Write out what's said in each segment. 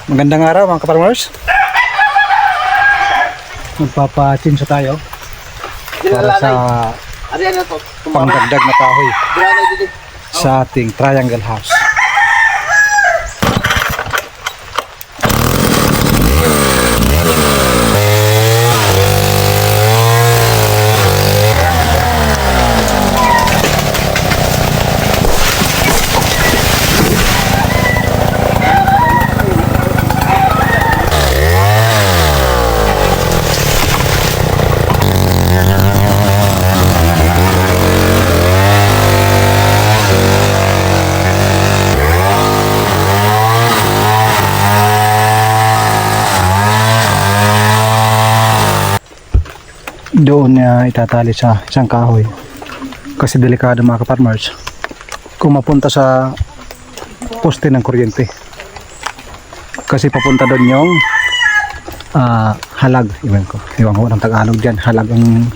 Magandang araw mga kaparmers. Magpapachinsa tayo para sa pangdagdag na kahoy sa ating triangle house. Doon niya itatali sa isang kahoy kasi delikado mga kaparmers kung mapunta sa poste ng kuryente kasi papunta doon yung halag, iwan ko ng Tagalog dyan, halag ang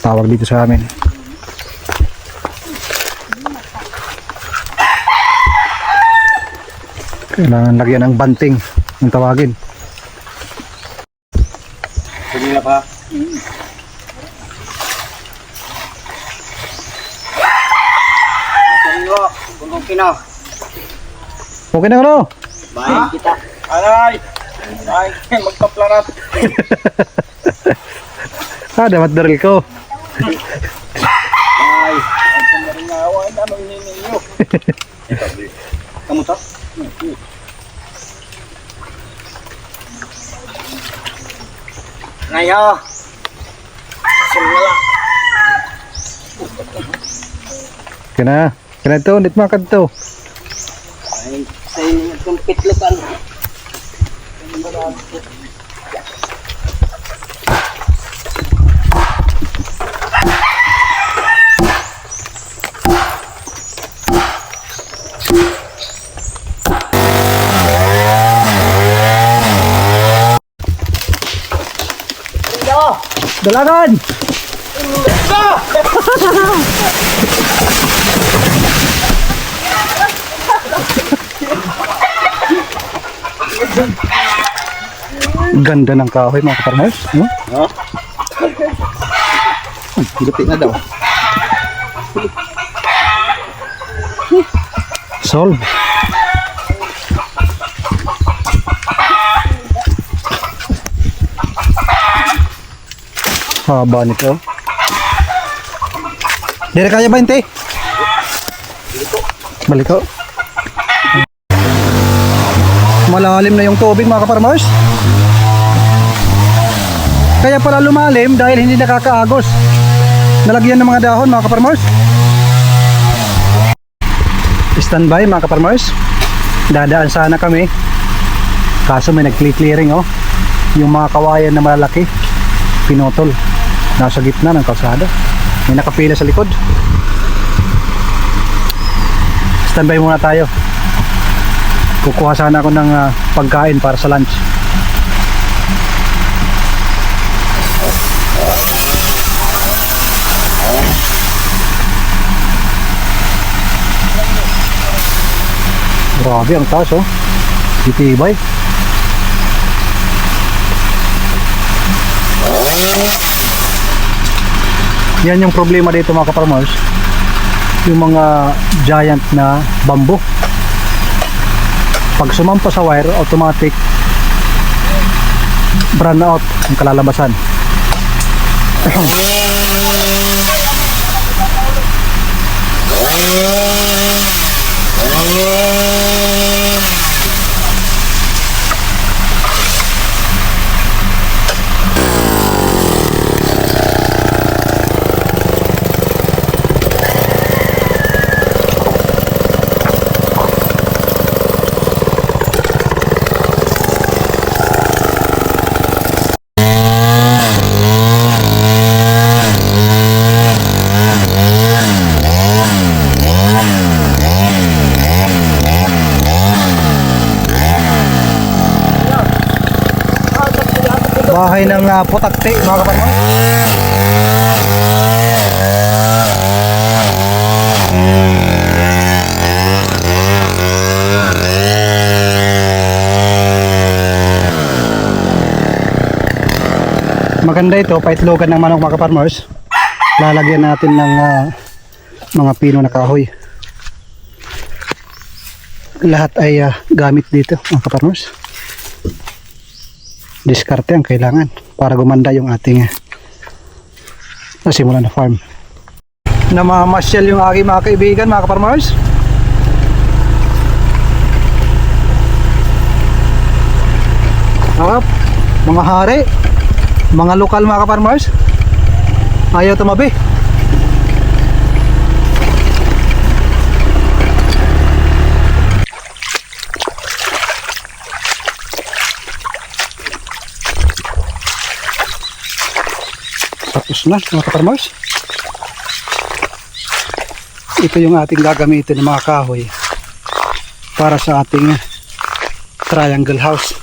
tawag dito sa amin. Kailangan lagyan ng banting yung tawagin. Pwede na pa. Okay na ano? Bayan kita. Aray! Ay, magpaplarat. Dapat daril ko. Ay, ang pamarin nga ako. Ay, ano ninyo? Kamu to? Ngayon. Simula. Kena ito, hindi makan ito. Ay, sa inyo kumpit lokal. Dalagan! Ganda ng kahoy mga kaparmers, no? Ha? Gupit na daw. Solve. Haba nito. Dire kaya ba inte? Balik ko. Malalim na yung tubig mga kaparmers. Kaya pala lumalim dahil hindi nakakaagos. Nalagyan ng mga dahon mga kaparmers. Standby mga kaparmers. Dadaan sana kami. Kaso may nag-clearing oh. Yung mga kawayan na malalaki pinotol. Nasa gitna ng kalsada. May nakapila sa likod. Standby muna tayo. Kukuha sana ako ng pagkain para sa lunch. Grabe ang taas oh. Titibay. Yan yung problema dito mga kaparmers. Yung mga giant na bamboo. Pag sumampa sa wire, automatic burn out ang kalalabasan. Bahay ng putakti mga kapatid. Maganda ito, paitlogan ng manok mga ka-farmers. Lalagyan natin ng mga pino na kahoy. Lahat ay gamit dito mga ka-farmers. Diskarte ang kailangan para gumanda yung ating nasimulan na farm. Namamasyal yung aking mga kaibigan mga ka-farmers. Harap, mga hari, mga lokal mga ka-farmers. Ayaw tumabi. Tapos na mga ka-farmers. Ito yung ating gagamitin ng mga kahoy para sa ating triangle house.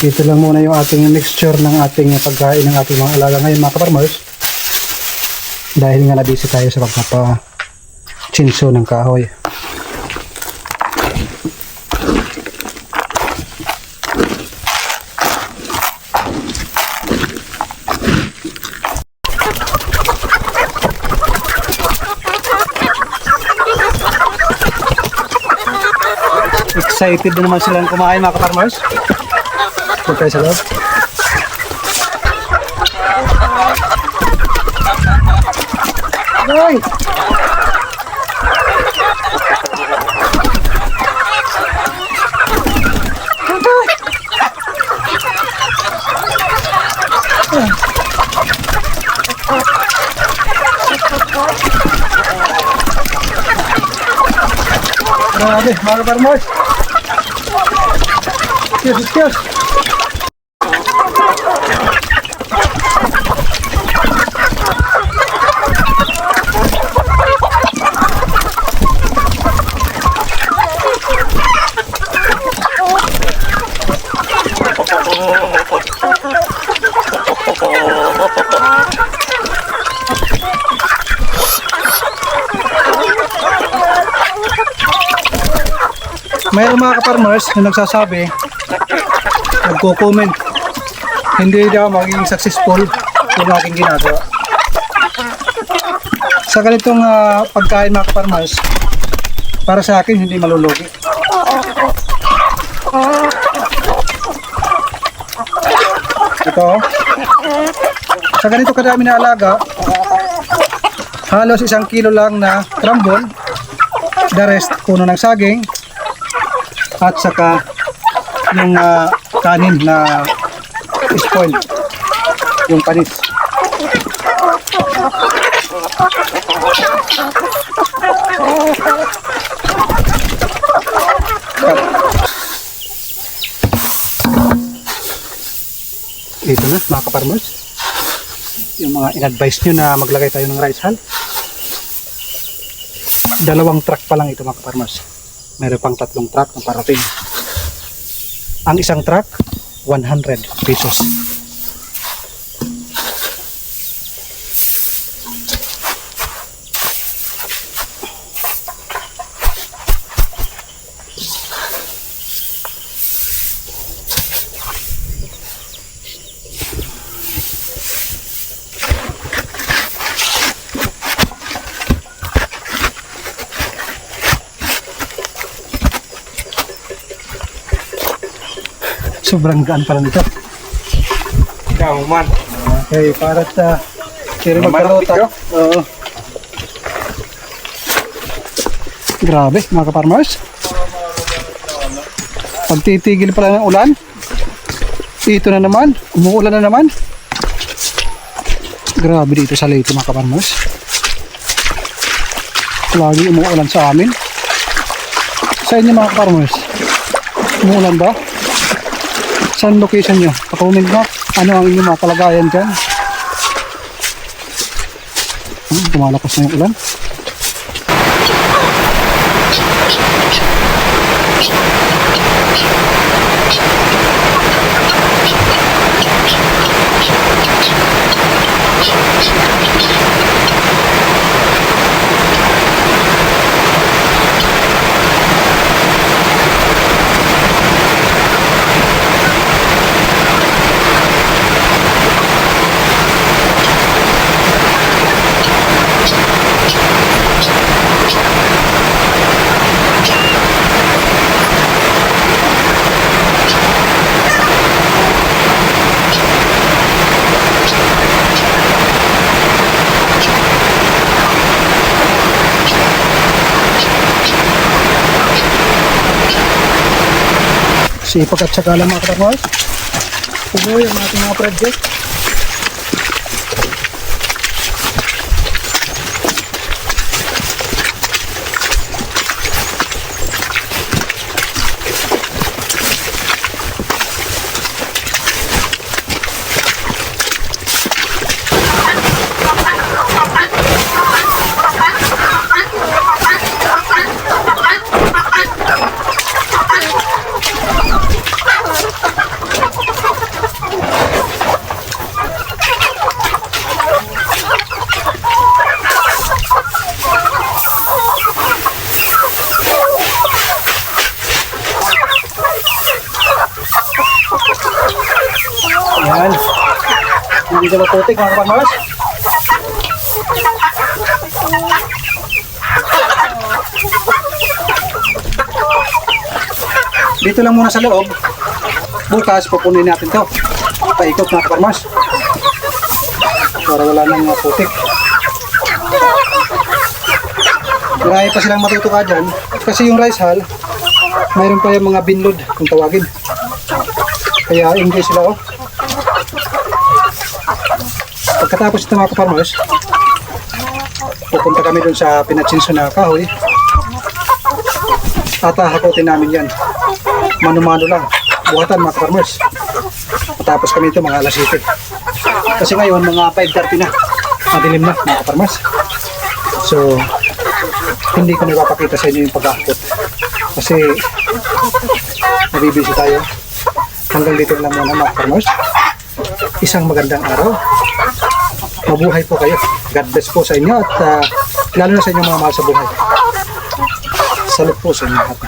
Dito lang muna yung ating mixture ng ating pagkain ng ating mga alaga ngayon mga ka-farmers. Dahil nga nabisi tayo sa pagpapa-chinso ng kahoy. Excited na naman silang kumain mga ka-farmers. Huwag tayo sa loob. Ay! Grabe, mga ka-farmers. Excuse. Mayroong mga ka-farmers na nagsasabi, nagko-comment, hindi daw magiging successful yung aking ginagawa. Sa ganitong pagkain mga ka-farmers, para sa akin hindi malulugi. Ito, sa ganito kadami na alaga, halos 1 kilo lang na crumble, the rest puno ng saging, at saka yung kanin na spoiled, yung panis. Ito na mga ka-farmers, yung mga in-advise nyo na maglagay tayo ng rice hull. 2 truck pa lang ito mga ka-farmers. Meron pang 3 truck na parating. Ang isang truck, 100 pesos. Sobrang gaan pala nito. Ikaw man. Okay, para sa kiri magkalota. Oo. Grabe, mga ka-farmers. Pagtitigil pala ng ulan. Ito na naman, umuulan na naman. Grabe dito sa Leyte mga ka-farmers. Lagi umuulan sa amin. Sa inyo mga ka-farmers, umuulan ba? Saan location nyo? Pa-comment mo. Ano ang inyong mga kalagayan dyan? Tumalakas na yung ulan. Sipag at saka lang mga kaparmers. Tuloy ang ating mga project. Yan. Hindi na maputik mga kaparmers. Dito lang muna sa loob. Bukas pupunin natin to. Paikot mga kaparmers. Para wala nang maputik. Marami pa silang matutuka dyan. Kasi yung rice hull, mayroon pa yung mga binload kung tawagin. Kaya hindi sila oh. Pagkatapos ito mga kaparmers, pupunta kami dun sa pinatsinso na kahoy at hahakotin namin yan. Mano-mano lang, buhatan mga kaparmers. Tapos kami ito mga alas 7. Kasi ngayon mga 5:30 na, madilim na mga kaparmers. So, hindi ko napapakita sa inyo yung paghahakot. Kasi, nabibisi tayo. Hanggang dito lang muna mga kaparmers. Isang magandang araw. Mabuhay po kayo. God bless po sa inyo at lalo na sa inyong mga mahal sa buhay. Salud po sa inyo lahat.